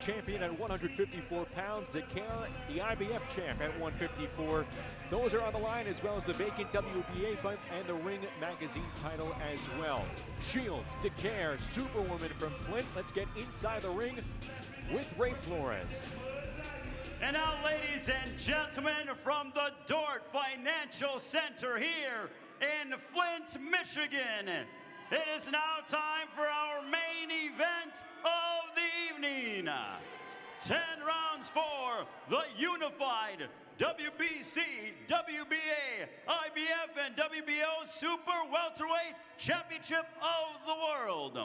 champion at 154 pounds. Dicaire, the IBF champ at 154. Those are on the line, as well as the vacant WBA and the Ring Magazine title as well. Shields, Dicaire, Superwoman from Flint. Let's get inside the ring with Ray Flores. And now, ladies and gentlemen, from the Dort Financial Center here in Flint, Michigan, it is now time for our main event of the evening. 10 rounds for the unified WBC, WBA, IBF, and WBO Super Welterweight Championship of the World.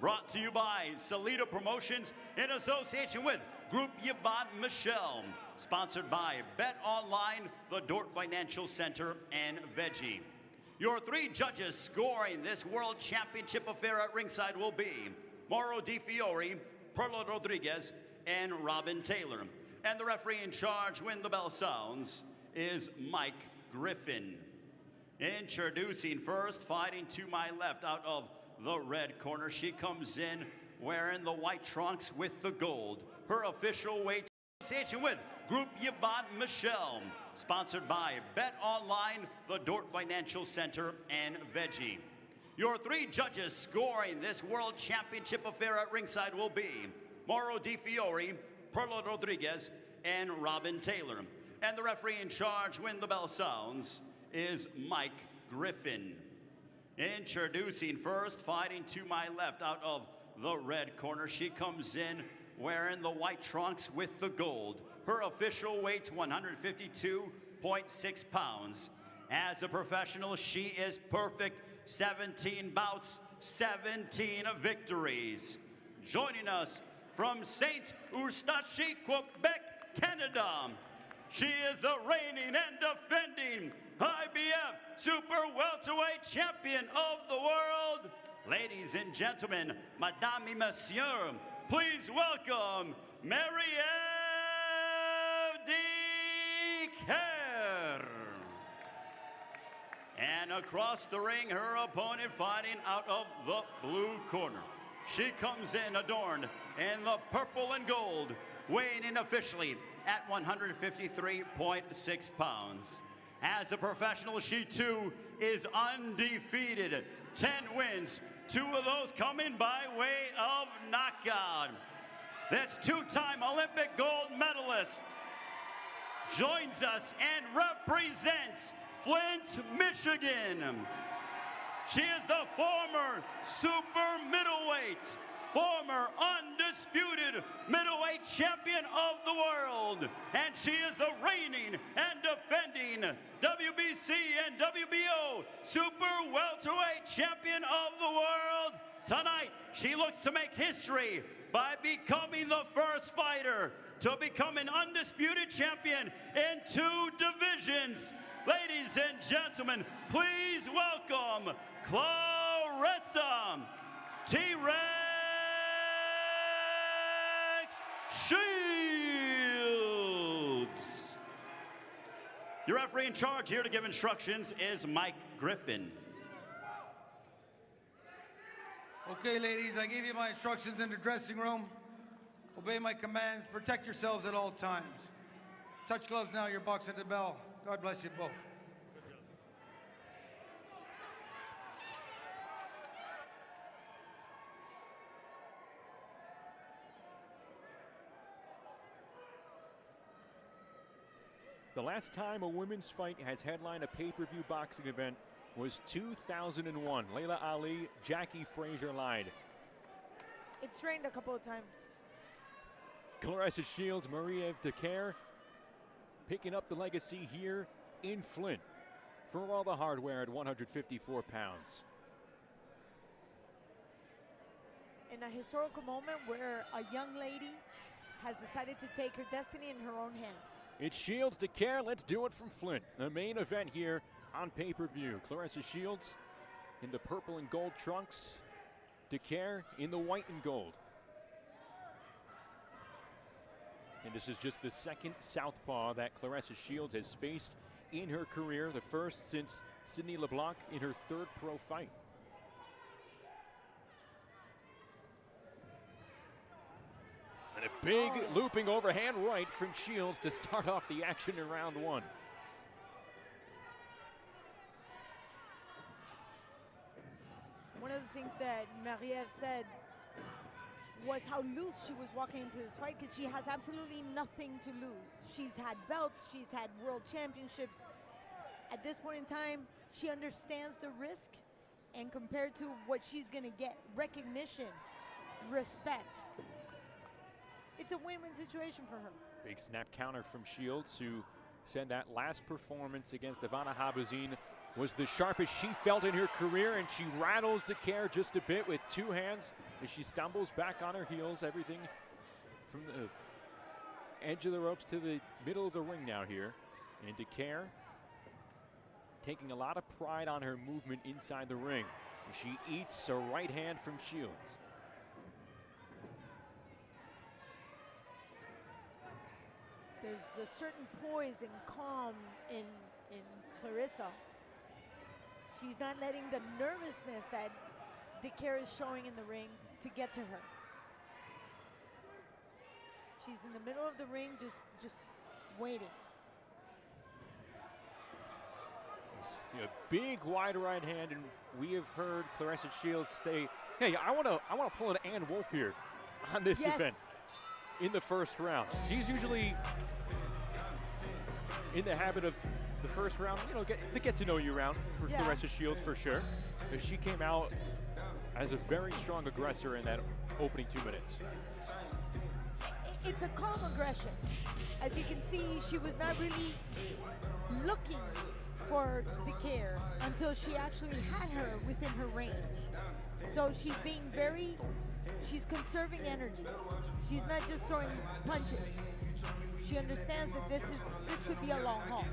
Brought to you by Salida Promotions in association with Group Yvonne Michelle. Sponsored by Bet Online, the Dort Financial Center, and Veggie. Your three judges scoring this World Championship affair at ringside will be Mauro Di Fiore, Perla Rodriguez, and Robin Taylor. And the referee in charge when the bell sounds is Mike Griffin. Introducing first, fighting to my left out of the red corner. She comes in wearing the white trunks with the gold. Her official weight association with Group Yvonne Michelle. Sponsored by Bet Online, the Dort Financial Center, and Veggie. Your three judges scoring this World Championship affair at ringside will be Mauro Di Fiore, Perla Rodriguez, and Robin Taylor. And the referee in charge when the bell sounds is Mike Griffin. Introducing first, fighting to my left out of the red corner. She comes in wearing the white trunks with the gold. Her official weight 152.6 pounds. As a professional, she is perfect. 17 bouts, 17 victories. Joining us from Saint Eustache, Quebec, Canada, she is the reigning and defending IBF Super Welterweight Champion of the World. Ladies and gentlemen, Madame et Monsieur, please welcome Marie-Eve Dicaire. And across the ring, her opponent fighting out of the blue corner. She comes in adorned in the purple and gold, weighing in officially at 153.6 pounds. As a professional, she too is undefeated. 10 wins, 2 of those coming by way of knockout. This two-time Olympic gold medalist joins us and represents Flint, Michigan. She is the former super middleweight, former undisputed middleweight champion of the world. And she is the reigning and defending WBC and WBO Super Welterweight Champion of the world. Tonight, she looks to make history by becoming the first fighter to become an undisputed champion in 2 divisions. Ladies and gentlemen, please welcome Claressa T-Rex Shields. Your referee in charge here to give instructions is Mike Griffin. Okay, ladies, I gave you my instructions in the dressing room. Obey my commands. Protect yourselves at all times. Touch gloves now. You're boxing the bell. God bless you both. The last time a women's fight has headlined a pay-per-view boxing event was 2001. Layla Ali, Jackie Frazier lied. It's rained a couple of times. Claressa Shields, Marie-Eve Dicaire picking up the legacy here in Flint for all the hardware at 154 pounds. In a historical moment where a young lady has decided to take her destiny in her own hands. It's Shields, Dicaire, let's do it from Flint. The main event here on pay-per-view. Claressa Shields in the purple and gold trunks. Dicaire in the white and gold. And this is just the second southpaw that Claressa Shields has faced in her career, the first since Sydney LeBlanc in her 3rd pro fight. And a big looping overhand right from Shields to start off the action in round one. One of the things that Marie-Ève said was how loose she was walking into this fight, because she has absolutely nothing to lose. She's had belts, she's had world championships. At this point in time, she understands the risk, and compared to what she's gonna get, recognition, respect. It's a win-win situation for her. Big snap counter from Shields, who said that last performance against Ivana Habazin was the sharpest she felt in her career, and she rattles Dicaire just a bit with two hands as she stumbles back on her heels. Everything from the edge of the ropes to the middle of the ring now here. And Dicaire taking a lot of pride on her movement inside the ring. She eats a right hand from Shields. There's a certain poise and calm in Claressa. She's not letting the nervousness that Dicaire is showing in the ring to get to her. She's in the middle of the ring, just waiting. A big wide right hand, and we have heard Claressa Shields say, "Hey, I want to pull an Ann Wolf here on this event in the first round." She's usually in the habit of the first round, you know, get to know you round for Claressa Shields for sure. But she came out as a very strong aggressor in that opening 2 minutes. It's a calm aggression. As you can see, she was not really looking for Dicaire until she actually had her within her range. So she's being she's conserving energy. She's not just throwing punches. She understands that this could be a long haul.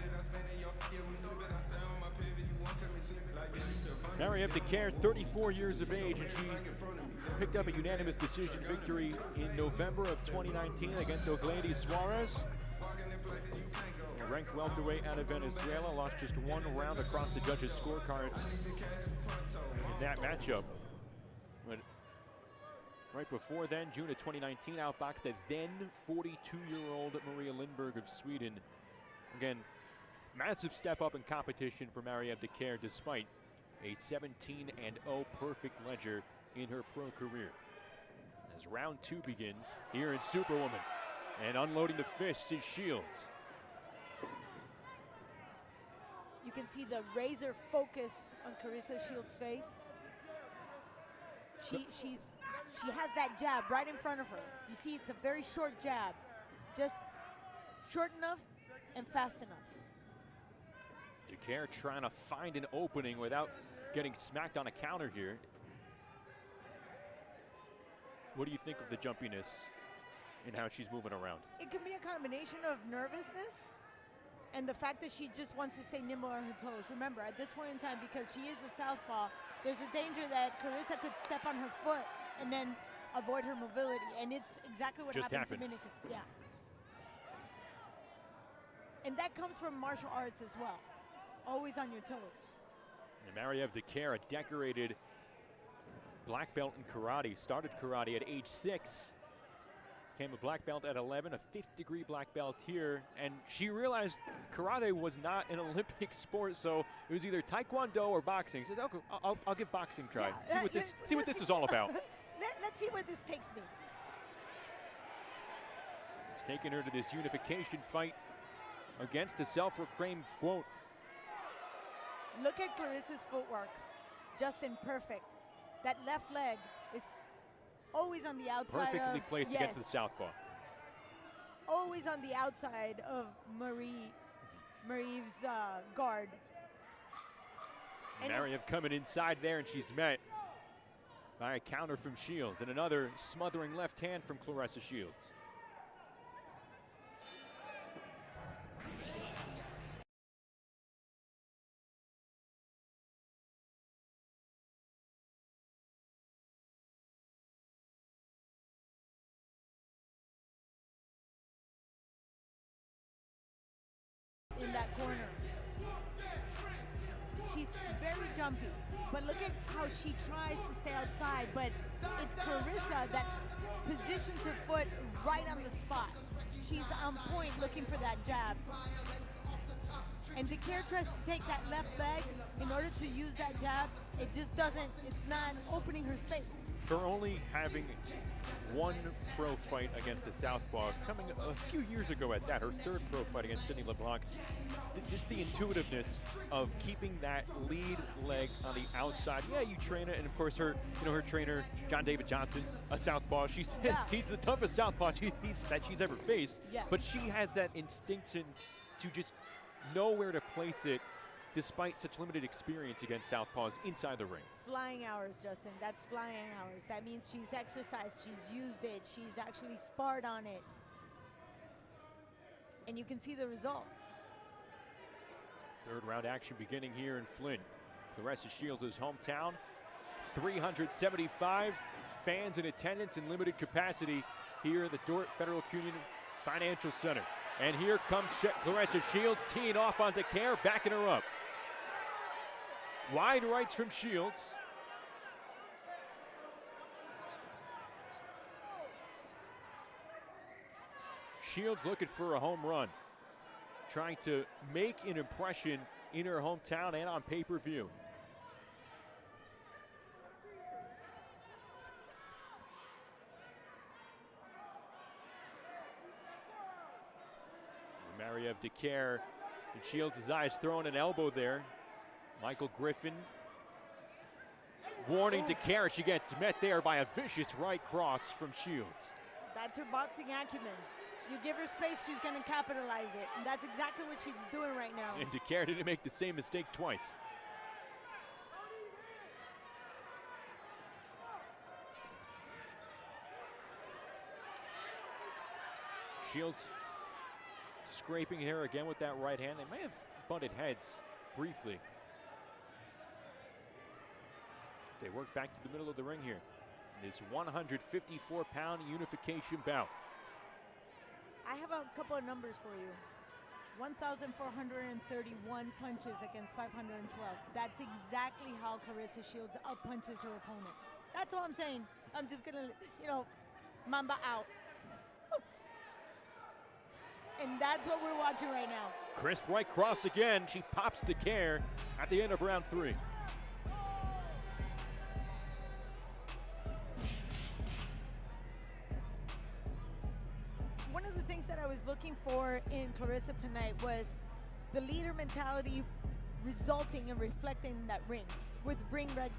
Marie-Ève Dicaire, 34 years of age, and she picked up a unanimous decision victory in November of 2019 against Ogledi Suarez. A ranked welterweight out of Venezuela, lost just one round across the judges' scorecards in that matchup. But right before then, June of 2019, outboxed a then 42-year-old Maria Lindberg of Sweden. Again, massive step up in competition for Marie-Ève Dicaire, despite a 17-0 perfect ledger in her pro career. As round two begins here in Superwoman, and unloading the fists is Shields. You can see the razor focus on Claressa Shields' face. She has that jab right in front of her. You see, it's a very short jab, just short enough and fast enough. Dicaire trying to find an opening without getting smacked on a counter here. What do you think of the jumpiness and how she's moving around? It can be a combination of nervousness and the fact that she just wants to stay nimble on her toes. Remember, at this point in time, because she is a southpaw, there's a danger that Claressa could step on her foot and then avoid her mobility, and it's exactly what happened to Minnick. Yeah. And that comes from martial arts as well. Always on your toes. And Marie-Ève Dicaire, a decorated black belt in karate, started karate at age 6, became a black belt at 11, a 5th-degree black belt here, and she realized karate was not an Olympic sport, so it was either taekwondo or boxing. She said, "Okay, I'll give boxing a try. See what this is all about." Let's see where this takes me. It's taking her to this unification fight against the self-proclaimed quote. Look at Claressa's footwork, just perfect. That left leg is always on the outside. Perfectly placed against the southpaw. Always on the outside of Marie-Ève's guard. Marie-Ève coming inside there, and she's met by a counter from Shields and another smothering left hand from Claressa Shields. In that corner. She's very jumpy, But look at how she tries to stay outside, but it's Claressa that positions her foot right on the spot. She's on point looking for that jab. And Dicaire tries to take that left leg in order to use that jab. It just doesn't, it's not opening her space. For only having one pro fight against a southpaw, coming a few years ago at that, her third pro fight against Sydney LeBlanc, just the intuitiveness of keeping that lead leg on the outside. Yeah, you train it, and of course her trainer, John David Johnson, a southpaw. She says he's the toughest southpaw that she's ever faced, but she has that instinction to just know where to place it despite such limited experience against southpaws inside the ring. Flying hours, Justin. That's flying hours. That means she's exercised, she's used it, she's actually sparred on it. And you can see the result. Third round action beginning here in Flint. Claressa Shields' hometown. 375 fans in attendance in limited capacity here at the Dordt Federal Union Financial Center. And here comes Claressa Shields teeing off on Dicaire, backing her up. Wide rights from Shields. Shields looking for a home run, trying to make an impression in her hometown and on pay-per-view. Mariev Dicaire, and Shields' eyes throwing an elbow there. Michael Griffin warning Dicaire. She gets met there by a vicious right cross from Shields. That's her boxing acumen. You give her space, she's going to capitalize it. And that's exactly what she's doing right now. And Dicaire didn't make the same mistake twice. Shields scraping here again with that right hand. They may have butted heads briefly. They work back to the middle of the ring here. This 154-pound unification bout. I have a couple of numbers for you. 1,431 punches against 512. That's exactly how Claressa Shields out-punches her opponents. That's all I'm saying. I'm just gonna, Mamba out. And that's what we're watching right now. Crisp right cross again. She pops Dicaire at the end of round 3. One of the things that I was looking for in Claressa tonight was the leader mentality resulting and reflecting in that ring with ring red.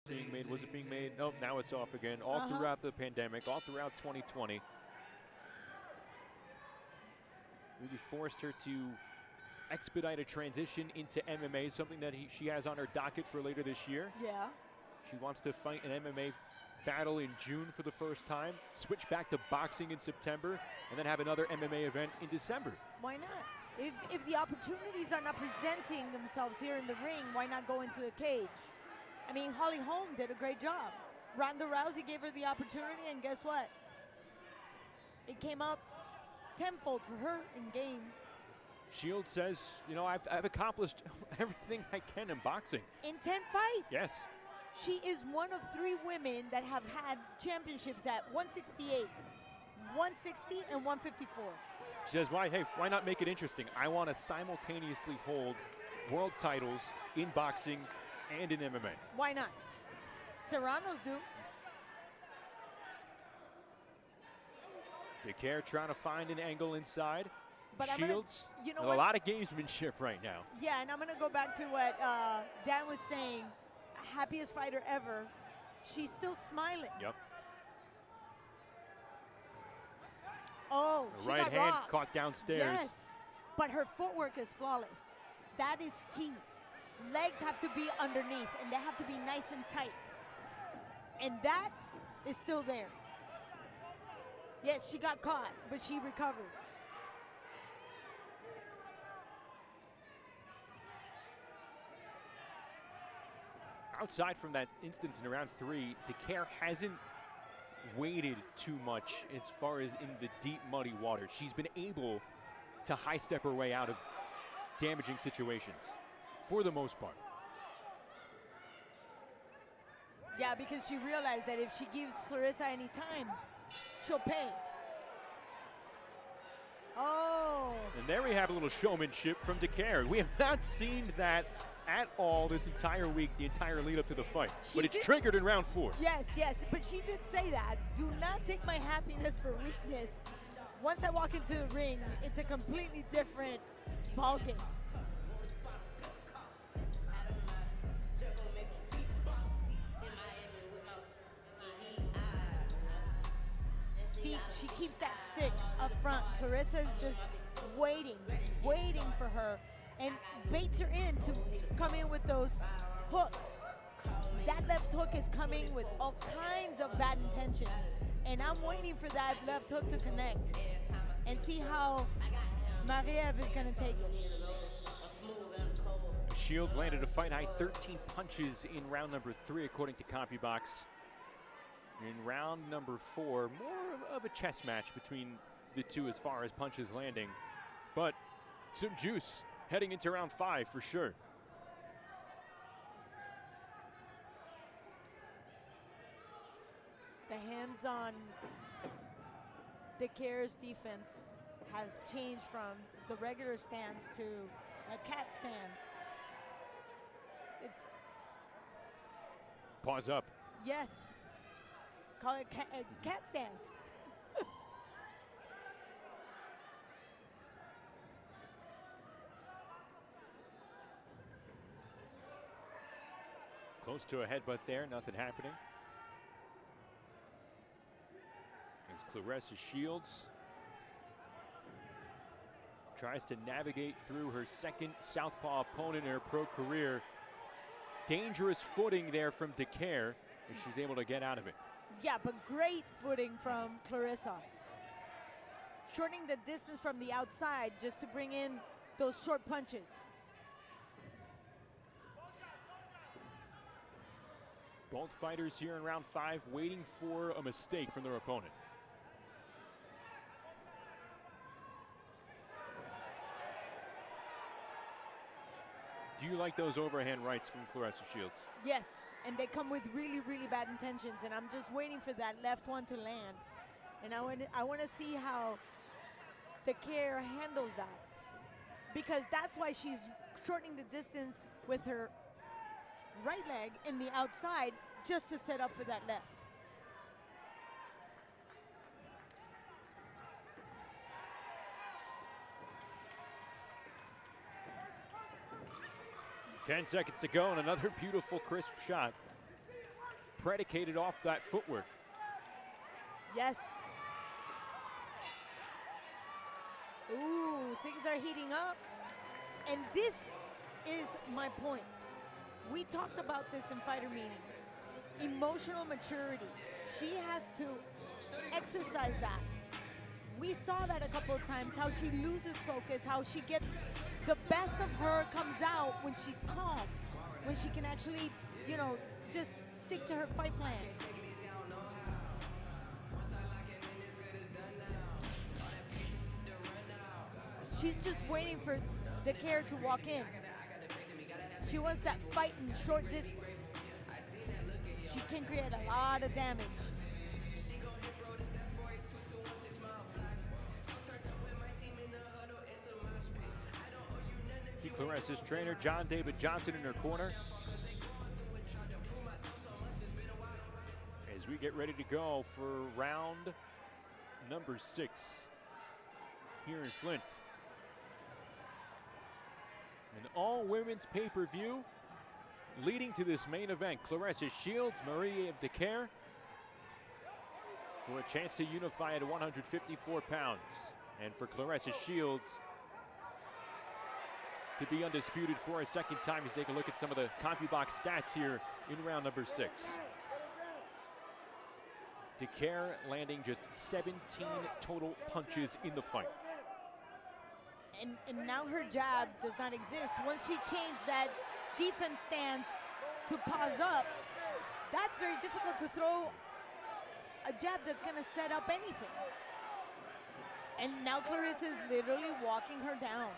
Being made, was it being made? Nope, now it's off again. All throughout the pandemic, all throughout 2020. Really forced her to expedite a transition into MMA, something that she has on her docket for later this year. Yeah. She wants to fight an MMA battle in June for the first time, switch back to boxing in September, and then have another MMA event in December. Why not? If the opportunities are not presenting themselves here in the ring, why not go into a cage? I mean, Holly Holm did a great job. Ronda Rousey gave her the opportunity, and guess what? It came up tenfold for her in gains. Shields says, I've accomplished everything I can in boxing. In 10 fights? Yes. She is one of 3 women that have had championships at 168, 160, and 154. She says, why not make it interesting? I want to simultaneously hold world titles in boxing and in MMA. Why not? Serranos do. Dicaire trying to find an angle inside. But Shields, a lot of gamesmanship right now. Yeah, and I'm going to go back to what Dan was saying. Happiest fighter ever. She's still smiling. Yep. Oh, The she right got hand rocked. caught downstairs. Yes, but her footwork is flawless. That is key. Legs have to be underneath, and they have to be nice and tight. And that is still there. Yes, she got caught, but she recovered. Outside from that instance in round 3, Dicaire hasn't waded too much as far as in the deep, muddy water. She's been able to high step her way out of damaging situations for the most part. Yeah, because she realized that if she gives Claressa any time, she'll pay. Oh. And there we have a little showmanship from Dicaire. We have not seen that at all this entire week, the entire lead up to the fight. But it's triggered in round 4. Yes, yes, but she did say that. Do not take my happiness for weakness. Once I walk into the ring, it's a completely different ballgame. See, she keeps that stick up front. Claressa is just waiting for her, and baits her in to come in with those hooks. That left hook is coming with all kinds of bad intentions, and I'm waiting for that left hook to connect and see how Marie-Ève is going to take it. Shields landed a fight high 13 punches in round number 3, according to CompuBox. In round number 4, more of a chess match between the two as far as punches landing, but some juice heading into round 5 for sure. The hands on Dicaire's defense have changed from the regular stance to a cat stance. It's, Pause up. yes, call it cat stance. Close to a headbutt there, nothing happening. As Claressa Shields tries to navigate through her second southpaw opponent in her pro career. Dangerous footing there from Dicaire, and she's able to get out of it. Yeah, but great footing from Claressa. Shortening the distance from the outside just to bring in those short punches. Both fighters here in round 5 waiting for a mistake from their opponent. Do you like those overhand rights from Claressa Shields? Yes, and they come with really, really bad intentions, and I'm just waiting for that left one to land. And I want to see how Dicaire handles that, because that's why she's shortening the distance with her right leg in the outside just to set up for that left. Ten seconds to go, and another beautiful, crisp shot predicated off that footwork. Yes. Ooh, things are heating up. And this is my point. We talked about this in fighter meetings. Emotional maturity. She has to exercise that. We saw that a couple of times, how she loses focus, how she gets the best of her comes out when she's calm, when she can actually, you know, just stick to her fight plan. She's just waiting for Dicaire to walk in. She wants that fight in short distance. She can create a lot of damage. See Claressa's trainer, John David Johnson, in her corner. As we get ready to go for round number 6 here in Flint. An all-women's pay-per-view leading to this main event. Claressa Shields, Marie-Ève Dicaire. for a chance to unify at 154 pounds. And for Claressa Shields to be undisputed for a second time. As you take a look at some of the CompuBox stats here in round number 6. Dicaire landing just 17 total punches in the fight. And now her jab does not exist. Once she changed that defense stance to pause up, that's very difficult to throw a jab that's gonna set up anything. And now Claressa is literally walking her down.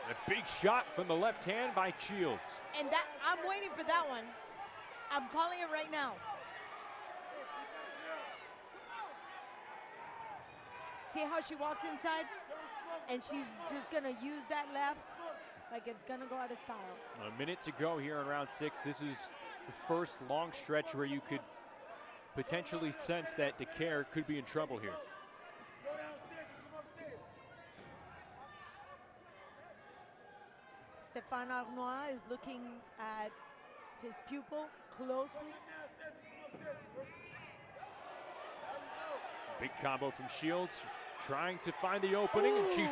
A big shot from the left hand by Shields. And that, I'm waiting for that one. I'm calling it right now. See how she walks inside? And she's just gonna use that left like it's gonna go out of style. A minute to go here in round 6. This is the first long stretch where you could potentially sense that Dicaire could be in trouble here. Stéphane Arnois is looking at his pupil closely. Big combo from Shields, trying to find the opening, and she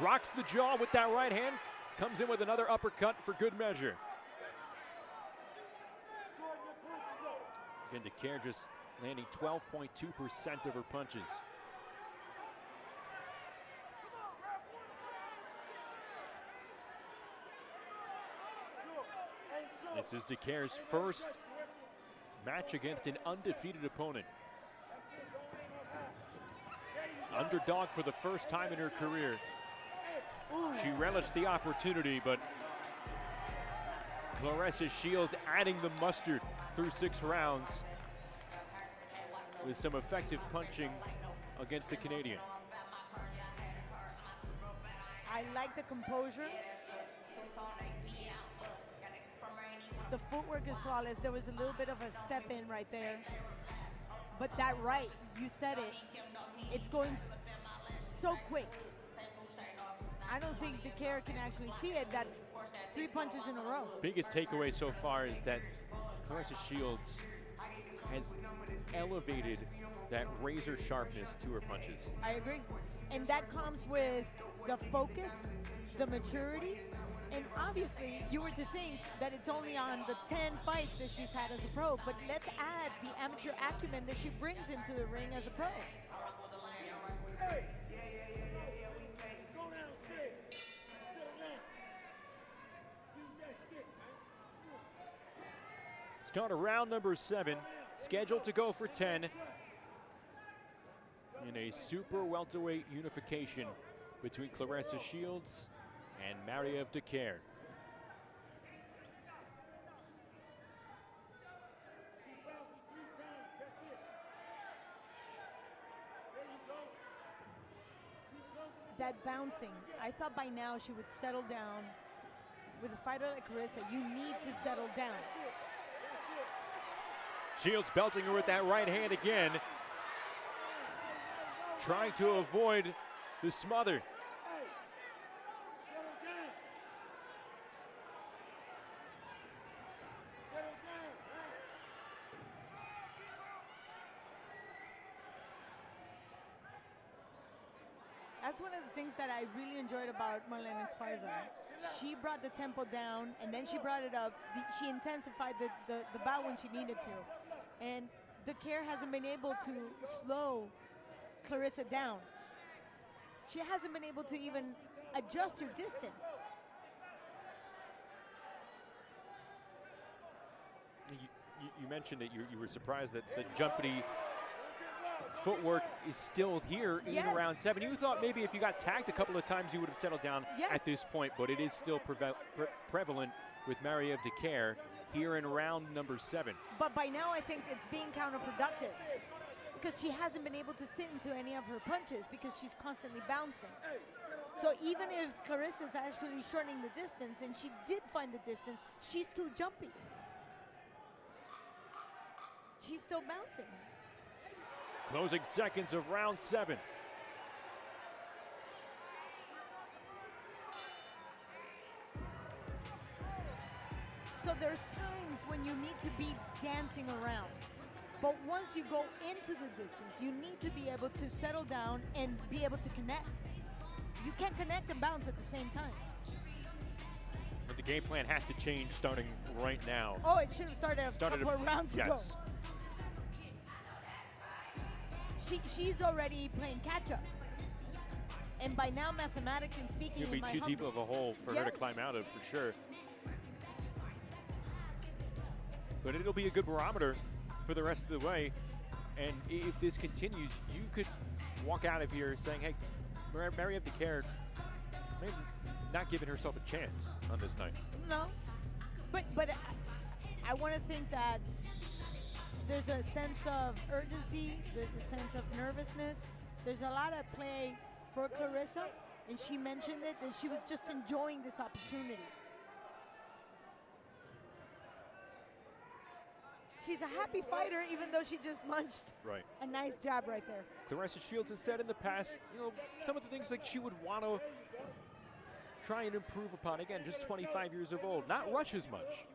rocks the jaw with that right hand. Comes in with another uppercut for good measure. Again, Dicaire just landing 12.2% of her punches. This is Dicaire's first match against an undefeated opponent. Underdog for the first time in her career. She relished the opportunity, but Claressa Shields adding the mustard through 6 rounds with some effective punching against the Canadian. I like the composure. The footwork is flawless. There was a little bit of a step in right there. But that right, you said it, it's going so quick. I don't think Dicaire can actually see it. That's 3 punches in a row. Biggest takeaway so far is that Claressa Shields has elevated that razor sharpness to her punches. I agree. And that comes with the focus, the maturity, and obviously you were to think that it's only on the 10 fights that she's had as a pro, but let's add the amateur acumen that she brings into the ring as a pro. Start of round number 7, scheduled to go for 10 in a super welterweight unification between Claressa Shields and Marie-Eve Dicaire. That bouncing, I thought by now she would settle down. With a fighter like Claressa, you need to settle down. Shields belting her with that right hand again, trying to avoid the smother. That's one of the things that I really enjoyed about Marlene Esparza. She brought the tempo down, and then she brought it up. She intensified the bout when she needed to. And Dicaire hasn't been able to slow Claressa down. She hasn't been able to even adjust her distance. You mentioned that you were surprised that the jumpity footwork is still here in round 7. You thought maybe if you got tagged a couple of times you would have settled down at this point, but it is still prevalent with Marie-Eve Dicaire here in round number 7. But by now I think it's being counterproductive because she hasn't been able to sit into any of her punches because she's constantly bouncing. So even if Claressa is actually shortening the distance, and she did find the distance, she's too jumpy. She's still bouncing. Closing seconds of round 7. So there's times when you need to be dancing around. But once you go into the distance, you need to be able to settle down and be able to connect. You can't connect and bounce at the same time. But the game plan has to change starting right now. Oh, it should have started a couple of rounds ago. Yes. She's already playing catch-up. And by now, mathematically speaking, It'll be too deep of a hole for her to climb out of, for sure. But it'll be a good barometer for the rest of the way. And if this continues, you could walk out of here saying, hey, Marie-Ève Dicaire maybe not giving herself a chance on this night. No, but I want to think that there's a sense of urgency, there's a sense of nervousness, there's a lot at play for Claressa, and she mentioned it, that she was just enjoying this opportunity. She's a happy fighter, even though she just munched a nice jab right there. Claressa Shields has said in the past, you know, some of the things like she would want to try and improve upon. Again, just 25 years of old. Not rush as much.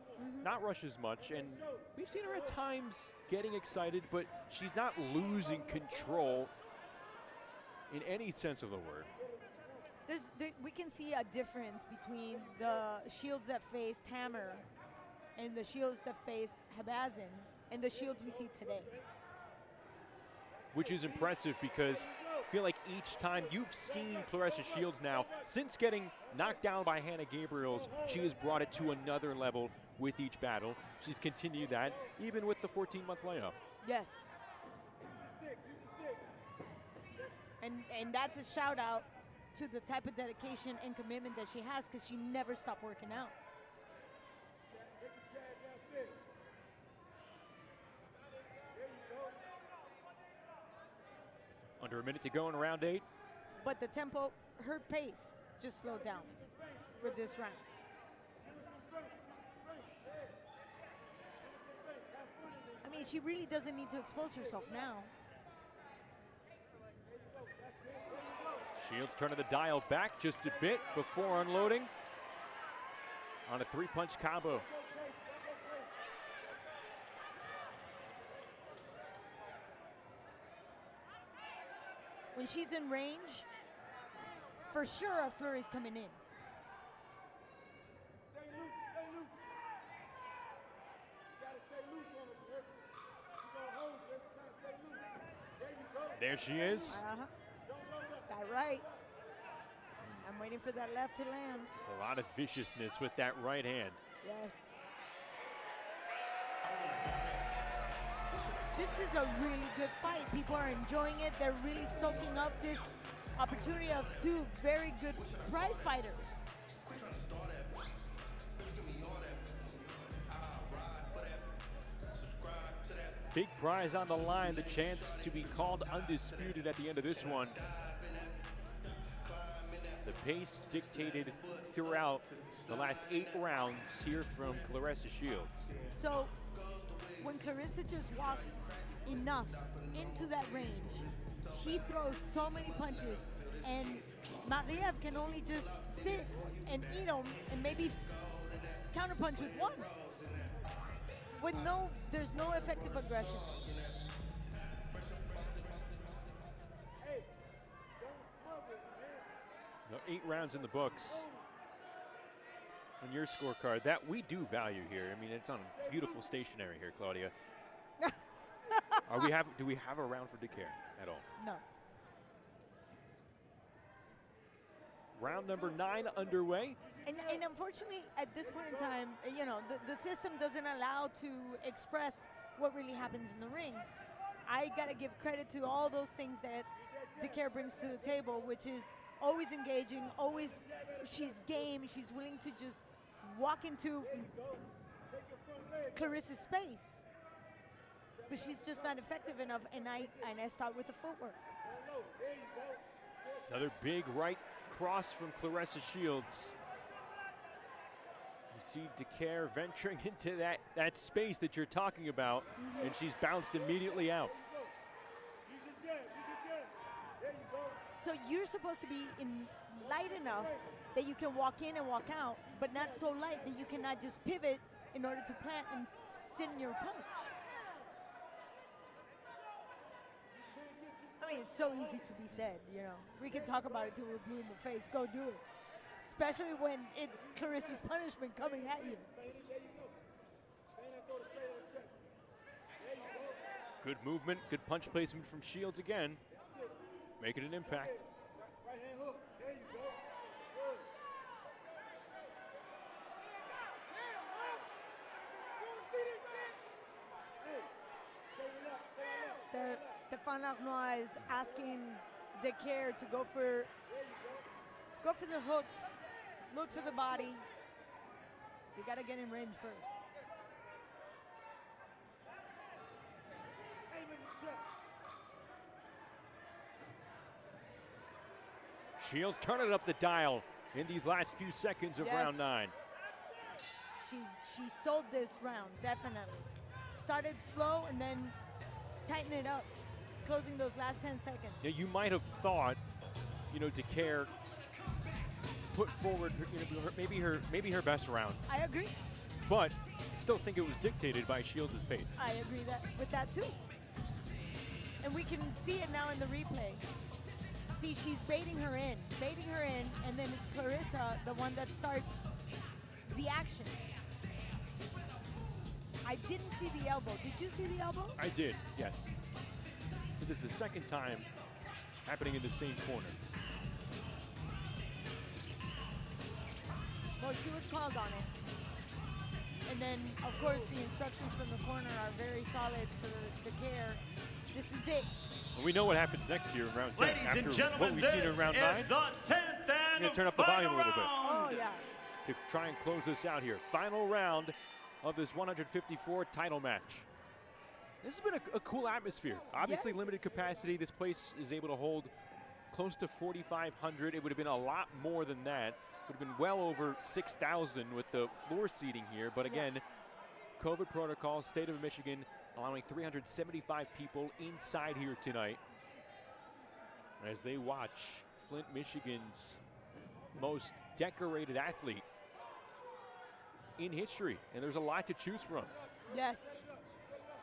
Not rush as much. And we've seen her at times getting excited, but she's not losing control in any sense of the word. We can see a difference between the Shields that faced Hammer and the Shields that faced Habazin and the Shields we see today. Which is impressive because I feel like each time you've seen Claressa Shields now, since getting knocked down by Hannah Gabriels, she has brought it to another level with each battle. She's continued that even with the 14-month layoff. Yes. And that's a shout out to the type of dedication and commitment that she has, because she never stopped working out. Under a minute to go in round 8. But the tempo, her pace just slowed down for this round. I mean, she really doesn't need to expose herself now. Shields turning the dial back just a bit before unloading on a 3-punch combo. When she's in range, for sure a flurry's coming in. Stay loose, stay loose. You gotta stay loose on her, Claressa. She's gonna hold you every time. Stay loose. There you go. There she is. That right. I'm waiting for that left to land. Just a lot of viciousness with that right hand. Yes. This is a really good fight. People are enjoying it. They're really soaking up this opportunity of two very good prize fighters. Big prize on the line, the chance to be called undisputed at the end of this one. The pace dictated throughout the last 8 rounds here from Claressa Shields. So when Claressa just walks enough into that range, she throws so many punches, and Marie-Ève can only just sit and eat them and maybe counterpunch with one. With there's no effective aggression. Now 8 rounds in the books on your scorecard. That we do value here. I mean, it's on beautiful stationery here, Claudia. Do we have a round for Dicaire at all? No. Round number 9 underway. And unfortunately, at this point in time, you know, the system doesn't allow to express what really happens in the ring. I gotta give credit to all those things that Dicaire brings to the table, which is always engaging, always she's game, she's willing to just walk into Claressa's space. But she's just not effective enough, and I start with the footwork. Another big right cross from Claressa Shields. You see Dicaire venturing into that space that you're talking about, and she's bounced immediately out. So you're supposed to be light enough that you can walk in and walk out, but not so light that you cannot just pivot in order to plant and sit in your punch. mean, it's so easy to be said, you know. We can talk about it till we're blue in the face. Go do it. Especially when it's Claressa's punishment coming at you. Good movement, good punch placement from Shields again. Making an impact. Right hand hook. There you go. Good. Stéphane Arnois is asking Dicaire to go for the hooks, look for the body. You got to get in range first. Aim in the check. Shields turning up the dial in these last few seconds of Yes. round 9. She sold this round, definitely. Started slow and then tighten it up, closing those last 10 seconds. Yeah, you might have thought, you know, Dicaire put forward, maybe her best round, I agree. but still think it was dictated by Shields' pace. I agree with that too. And we can see it now in the replay. See, she's baiting her in, and then it's Claressa, the one that starts the action. I didn't see the elbow. Did you see the elbow? I did, yes. So this is the second time happening in the same corner. Well, she was called on it. And then, of course, the instructions from the corner are very solid for Dicaire. This is it. And we know what happens next year in round 10. Ladies After and what gentlemen, we've this seen in round is 9, the 10th and gonna turn up the volume a little bit. Oh, yeah. to try and close this out here. Final round of this 154 title match. This has been a cool atmosphere. Obviously Yes. limited capacity. This place is able to hold close to 4,500. It would have been a lot more than that. It would have been well over 6,000 with the floor seating here. But again, COVID protocols, state of Michigan allowing 375 people inside here tonight as they watch Flint, Michigan's most decorated athlete in history. And there's a lot to choose from. Yes.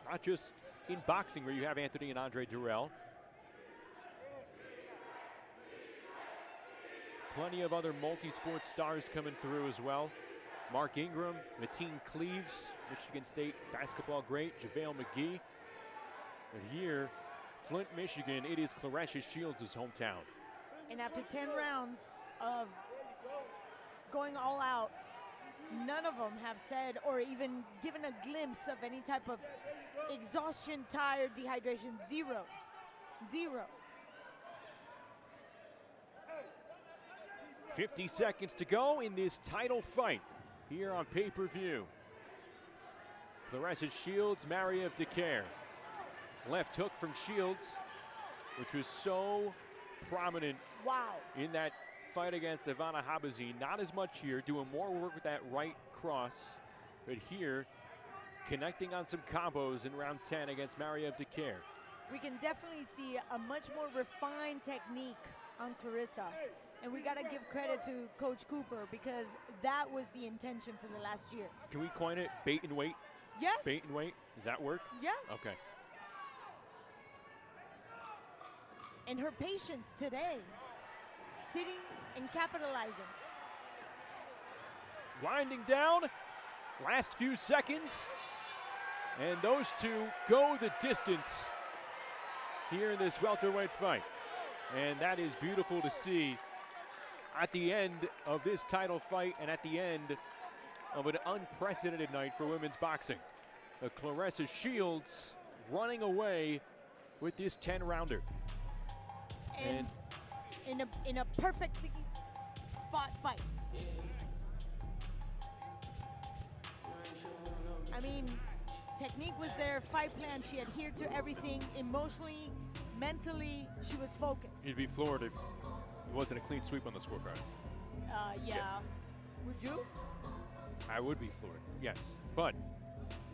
Not just in boxing where you have Anthony and Andre Durrell. Plenty of other multi-sport stars coming through as well. Mark Ingram, Mateen Cleaves, Michigan State basketball great, JaVale McGee. And here, Flint, Michigan, it is Claressa Shields' hometown. And after 10 rounds of going all out, none of them have said or even given a glimpse of any type of exhaustion, tired, dehydration. Zero. Zero. 50 seconds to go in this title fight here on pay-per-view. Claressa Shields, Marie-Ève Dicaire. Left hook from Shields, which was so prominent Wow. in that fight against Ivana Habazin. Not as much here, doing more work with that right cross. But here, connecting on some combos in round 10 against Marie-Ève Dicaire. We can definitely see a much more refined technique on Claressa. And we got to give credit to Coach Cooper because that was the intention for the last year. Can we coin it bait and wait? Yes. Bait and wait? Does that work? Yeah. Okay. And her patience today, sitting and capitalizing. Winding down, last few seconds. And those two go the distance here in this welterweight fight. And that is beautiful to see at the end of this title fight and at the end of an unprecedented night for women's boxing. Claressa Shields running away with this 10-rounder. And in a perfectly fought fight. I mean, technique was there, fight plan, she adhered to everything. Emotionally, mentally, she was focused. You'd be floored if it wasn't a clean sweep on the scorecards. Yeah. Would you? I would be floored, yes. But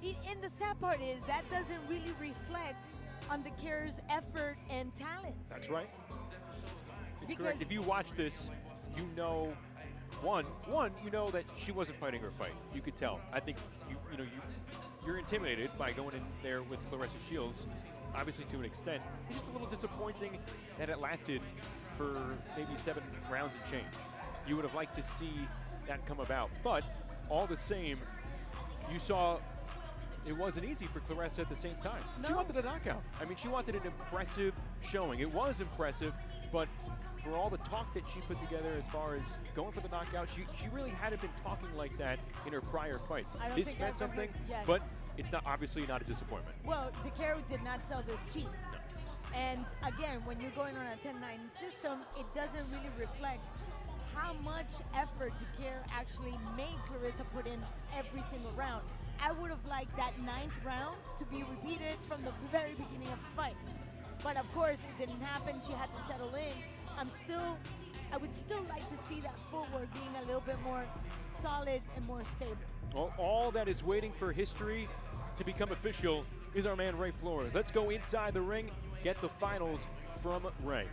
And the sad part is that doesn't really reflect on Dicaire's effort and talent. that's right. It's Because- correct. If you watch this, you know, one, you know that she wasn't fighting her fight. You could tell. I think you're intimidated by going in there with Claressa Shields. obviously to an extent. It's just a little disappointing that it lasted for maybe 7 rounds and change. You would have liked to see that come about. But all the same, you saw it wasn't easy for Claressa at the same time. No. She wanted a knockout. I mean, she wanted an impressive showing. It was impressive, but for all the talk that she put together as far as going for the knockout, she really hadn't been talking like that in her prior fights. I don't This think meant I've something, heard- yes. but it's not obviously not a disappointment. Well, Dicaire did not sell this cheap. And again, when you're going on a 10-9 system, it doesn't really reflect how much effort Dicaire actually made Claressa put in every single round. I would have liked that 9th round to be repeated from the very beginning of the fight. But of course, it didn't happen. She had to settle in. I would still like to see that footwork being a little bit more solid and more stable. Well, all that is waiting for history to become official is our man Ray Flores. Let's go inside the ring, get the finals from Ray.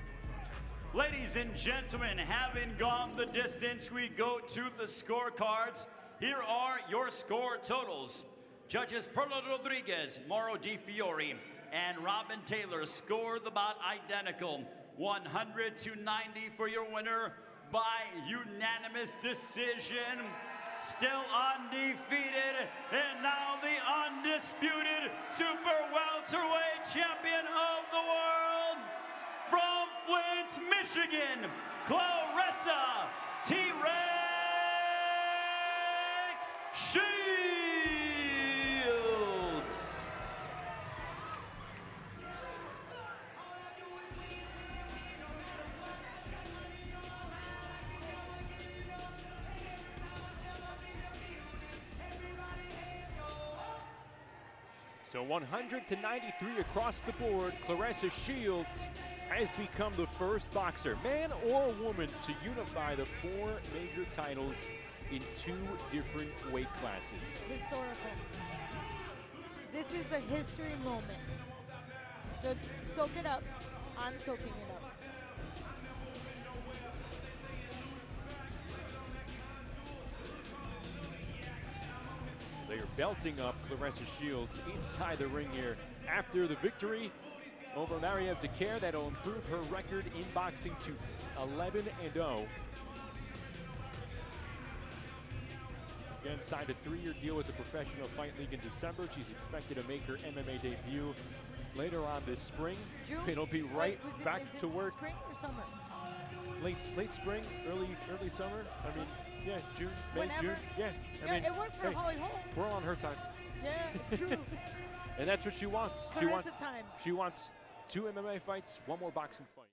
Ladies and gentlemen, having gone the distance, we go to the scorecards. Here are your score totals. Judges Perla Rodriguez, Mauro Di Fiore, and Robin Taylor scored about identical. 100 to 90 for your winner by unanimous decision. Still undefeated, and now the undisputed super welterweight champion of the world, from Flint, Michigan, Claressa T-Rex Shields. So 100 to 93 across the board. Claressa Shields has become the first boxer, man or woman, to unify the 4 major titles in 2 different weight classes. Historical. This is a history moment. So soak it up. I'm soaking it up. They are belting up Claressa Shields inside the ring here after the victory over Marieve Dicaire. That'll improve her record in boxing to 11-0. Again, signed a 3-year deal with the Professional Fight League in December. She's expected to make her MMA debut later on this spring. June? It'll be right Was it- back is to it work. Spring or summer? Late spring, early summer. I mean, yeah, June, May, Whenever. June. Yeah, I Yeah, mean, it worked for hey, Holly Holm. we're on her time. Yeah, true. And that's what she wants. Claressa time. She wants 2 MMA fights, 1 more boxing fight.